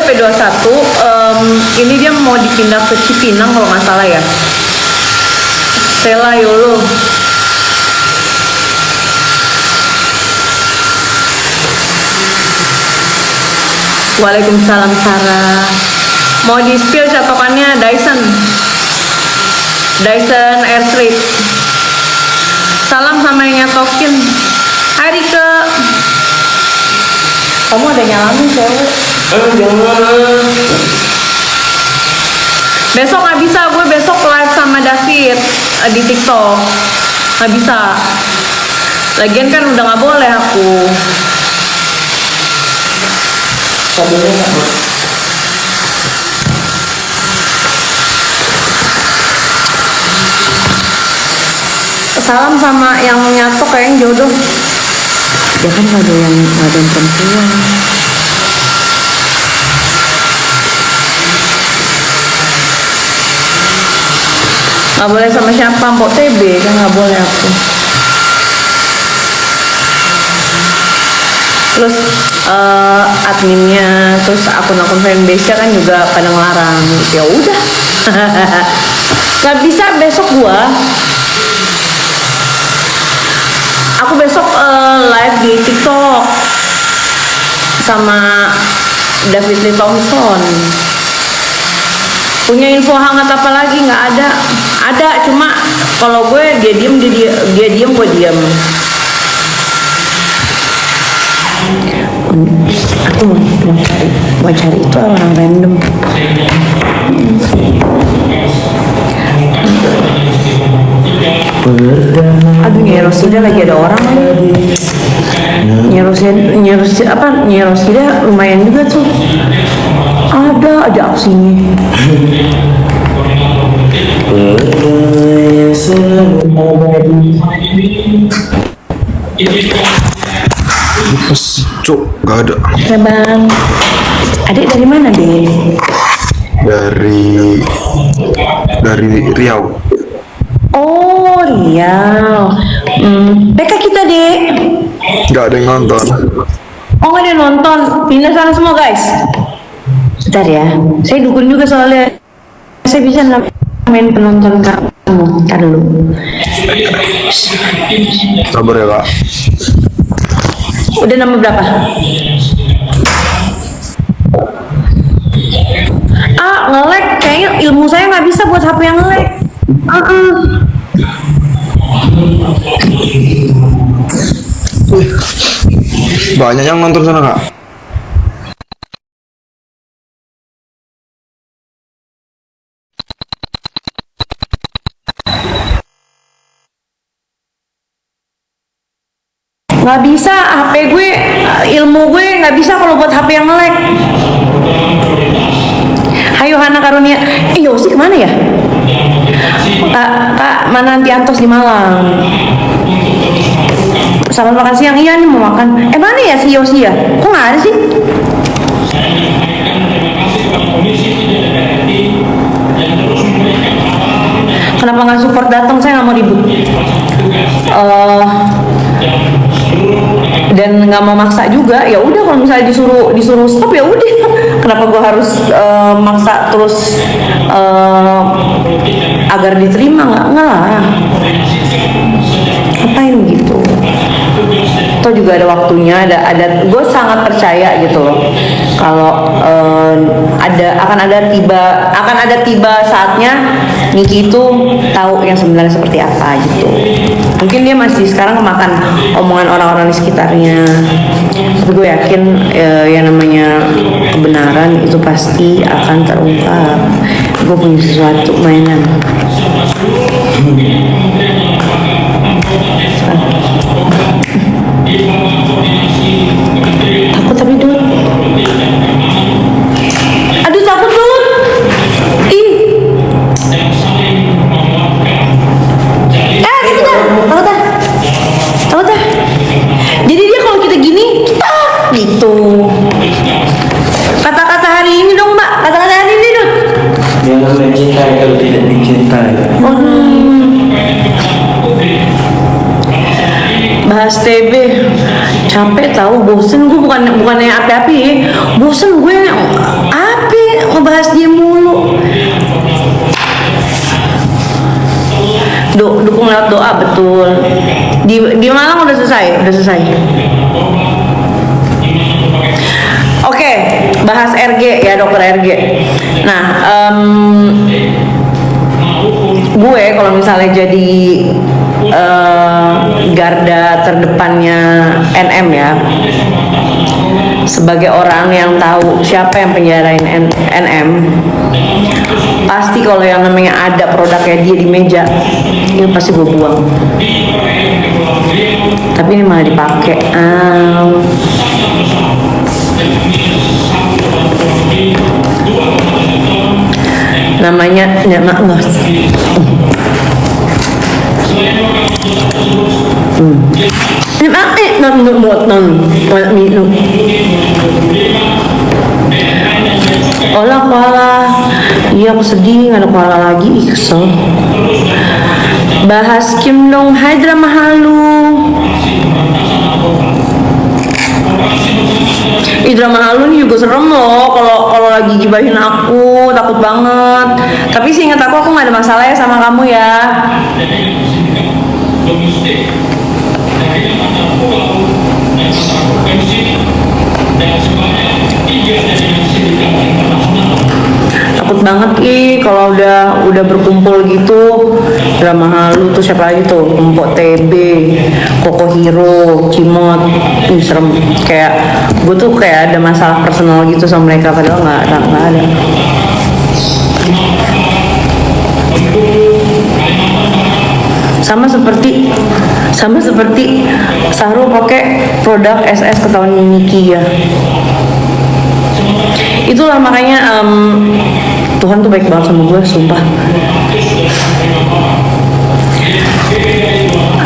PP21, ini dia mau dipindah ke Cipinang kalau nggak salah ya. Stella Yolo. Waalaikumsalam Sarah. Mau di spill catokannya Dyson Airstreet. Salam sama yang nyatokin. Hai Rike. Kamu ada nyalamin cewek? Jangan. Besok nggak bisa, gue besok live sama David di TikTok. Nggak bisa. Lagian kan udah nggak boleh aku. Kabelnya nggak mau. Salam sama yang nyatok kayak yang jodoh. Ya kan nggak ada yang perempuan. Nggak boleh sama siapa, Mpok TB kan nggak boleh aku. Terus adminnya, terus akun-akun fanbase kan juga pada ngelarang. Ya udah, nggak bisa besok gua. Aku besok live di TikTok sama David Lee Thompson. Punya info hangat apa lagi? Nggak ada. Ada, cuma kalau gue dia diem gue diem. Aku mau cari itu orang random. Aduh, Nyerosida lagi ada orang lagi. Nyerosida lumayan juga tuh. Ada aksinya. Cuk, gak ada. Ya bang, adik dari mana deh? Dari Riau. Oh Riau. PK kita deh. Gak ada yang nonton. Oh nggak ada yang nonton. Pindah sana semua guys. Bentar ya, saya dukun juga soalnya. Saya bisa main penonton kamu. Ntar dulu. Sabar ya kak. Udah nambah berapa? Nge-lag. Kayaknya ilmu saya nggak bisa buat HP yang nge-lag. Banyak yang nonton sana kak. Nggak bisa, HP gue, ilmu gue nggak bisa kalau buat HP yang nge-lag. Hayo Hana Karunia. Yosi kemana ya? Kak mana Antiantos di Malang. Selamat makan siang. Iya nih mau makan. Mana ya si Yosi ya? Kok nggak ada sih? Kenapa nggak support datang? Saya nggak mau ribut. Dan nggak mau maksa juga. Ya udah, kalau misalnya disuruh stop ya udah. Kenapa gue harus maksa terus agar diterima? Nggak lah. Ngapain gitu? Atau juga ada waktunya, ada. Gue sangat percaya gitu loh. Kalau akan ada tiba saatnya Niki itu tahu yang sebenarnya seperti apa gitu. Mungkin dia masih sekarang kemakan omongan orang-orang di sekitarnya. Tapi gue yakin yang namanya kebenaran itu pasti akan terungkap. Gue punya sesuatu mainan. Takut tapi Dut. Aduh takut Dut. Ih. Gitu dah. Takut dah. Jadi dia kalau kita gini, gitu. Kata-kata hari ini dong Mbak. Kata-kata hari ini Dut. Jangan mencintai kalau tidak dicintai. Bahas TB capek tahu, bosen gue, bukannya api-api, bosen gue ngebahas dia mulu. Dukung lewat doa, betul. Di Malang udah selesai. Oke, bahas RG ya, dokter RG. Nah, gue kalau misalnya jadi garda terdepannya NM ya, sebagai orang yang tahu siapa yang penjarain NM, pasti kalau yang namanya ada produknya dia di meja, itu pasti gue buang. Tapi ini malah dipakai. Namanya olah koala. Iya, aku sedih nggak ada koala lagi. Kesel. Bahas Kim dong. Hai drama halu. Drama halu nih juga serem loh. Kalau lagi gibahin aku, takut banget. Tapi seingat aku nggak ada masalah ya sama kamu ya. Takut banget kalau udah berkumpul gitu. Drama halu tuh siapa lagi tuh? Empok TB, Koko Hiro, Cimot. Ih, serem. Kayak gue tuh kayak ada masalah personal gitu sama mereka, padahal nggak ada. Sama seperti Sahrul pakai produk SS ketahuan Niki ya. Itulah makanya Tuhan tuh baik banget sama gue, sumpah.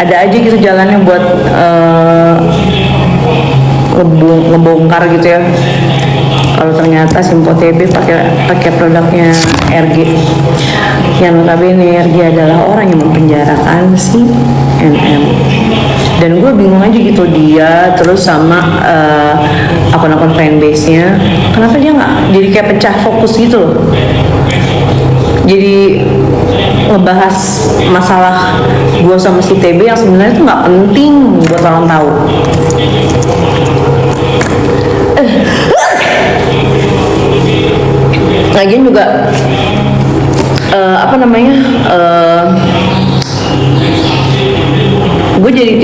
Ada aja gitu jalannya buat ngebongkar gitu ya. Kalau ternyata Simpo TB pakai produknya RG, yang notabene RG adalah orang yang mempenjarakan si NM. Dan gue bingung aja gitu, dia terus sama akun-akun fanbase-nya, kenapa dia nggak jadi kayak pecah fokus gitu loh. Jadi ngebahas masalah gue sama si TB yang sebenarnya itu nggak penting buat orang tahu. Lagian juga gue jadi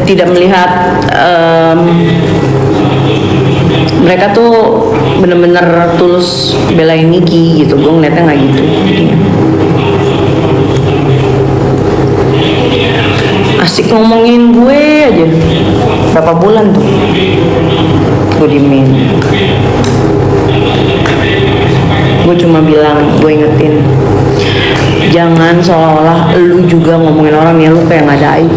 tidak melihat mereka tuh bener-bener tulus belain Niki gitu. Gue ngeliatnya nggak gitu. Asik ngomongin gue aja berapa bulan tuh gue diemin. Gue cuma bilang, gue ingetin, jangan seolah-olah lu juga ngomongin orang ya lu kayak nggak ada aib.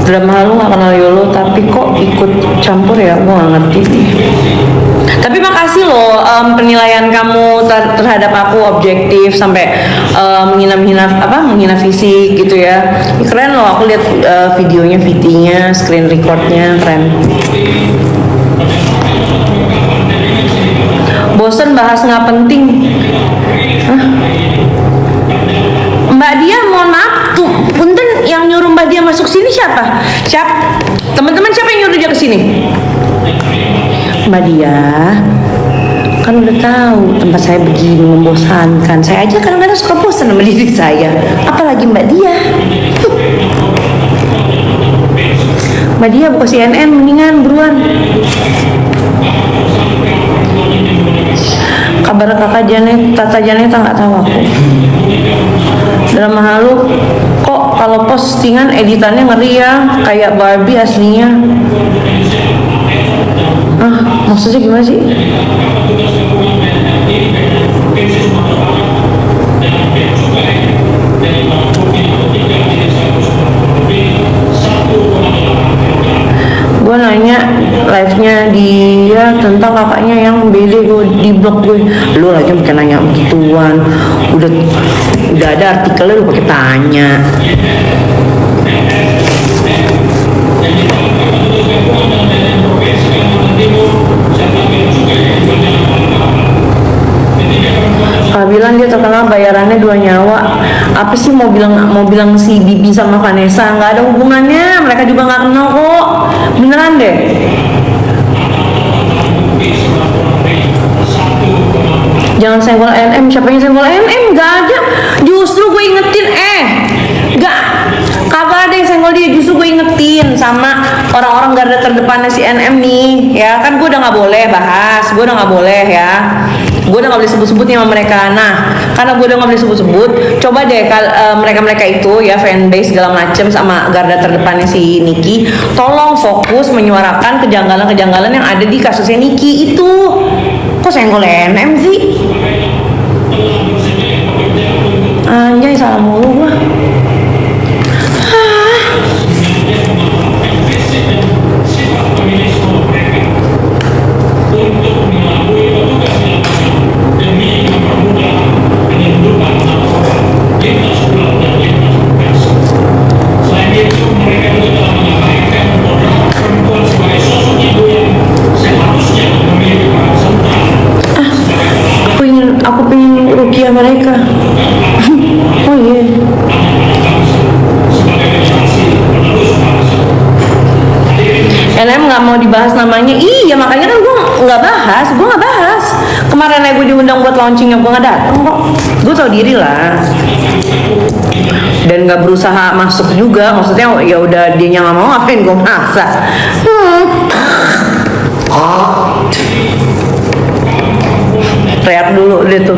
Drama halu nggak kenal Yolo, tapi kok ikut campur ya, gue nggak ngerti nih. Tapi makasih loh, penilaian kamu terhadap aku objektif sampai menghina fisik gitu ya. Keren loh, aku lihat videonya, VT-nya, screen recordnya keren. Bosen bahas nggak penting. Hah? Mbak Dia, mohon maaf tuh, punten yang nyuruh Mbak Dia masuk sini siapa? Teman-teman siapa yang nyuruh dia ke sini? Mbak Dia, kan udah tahu tempat saya begini membosankan. Saya aja kadang-kadang suka bosan sama diri saya, apalagi Mbak Dia. Mbak Dia buka CNN mendingan buruan. Kabar kakak Janet, Tata Janeta nggak tahu aku. Drama halu kok kalau postingan editannya ngeri ya, kayak Barbie aslinya. Maksudnya gimana sih? Gue nanya live-nya dia tentang kakaknya yang BD, gue di blog gue. Lu lagi bukan nanya begituan, udah ada artikelnya lu pakai tanya. Bilang dia terkenal bayarannya 2 nyawa. Apa sih mau bilang si Bibi sama Vanessa? Nggak ada hubungannya, mereka juga nggak kenal kok, beneran deh. Jangan senggol NM. Siapa yang senggol NM? Nggak ada, justru gue ingetin. Kagak ada yang senggol dia, justru gue ingetin sama orang-orang garda terdepannya si NM nih, ya kan. Gue udah nggak boleh bahas, gue udah nggak boleh ya, gue udah nggak boleh sebut-sebut nih sama mereka. Nah, karena gue udah nggak boleh sebut-sebut, coba deh mereka itu ya, fanbase segala macem sama garda terdepannya si Niki, tolong fokus menyuarakan kejanggalan-kejanggalan yang ada di kasusnya Niki itu. Kok senggol NM sih? Anjay, salah mulu gua. Aku pengen rukiah mereka. Oh iya. NM nggak mau dibahas namanya. Iya, makanya kan gue nggak bahas. Kemarin gue diundang buat launchingnya, gue nggak datang kok. Gue tau diri lah. Dan nggak berusaha masuk juga. Maksudnya ya udah dia nggak mau, ngapain gue maksa. Rehat dulu deh tuh.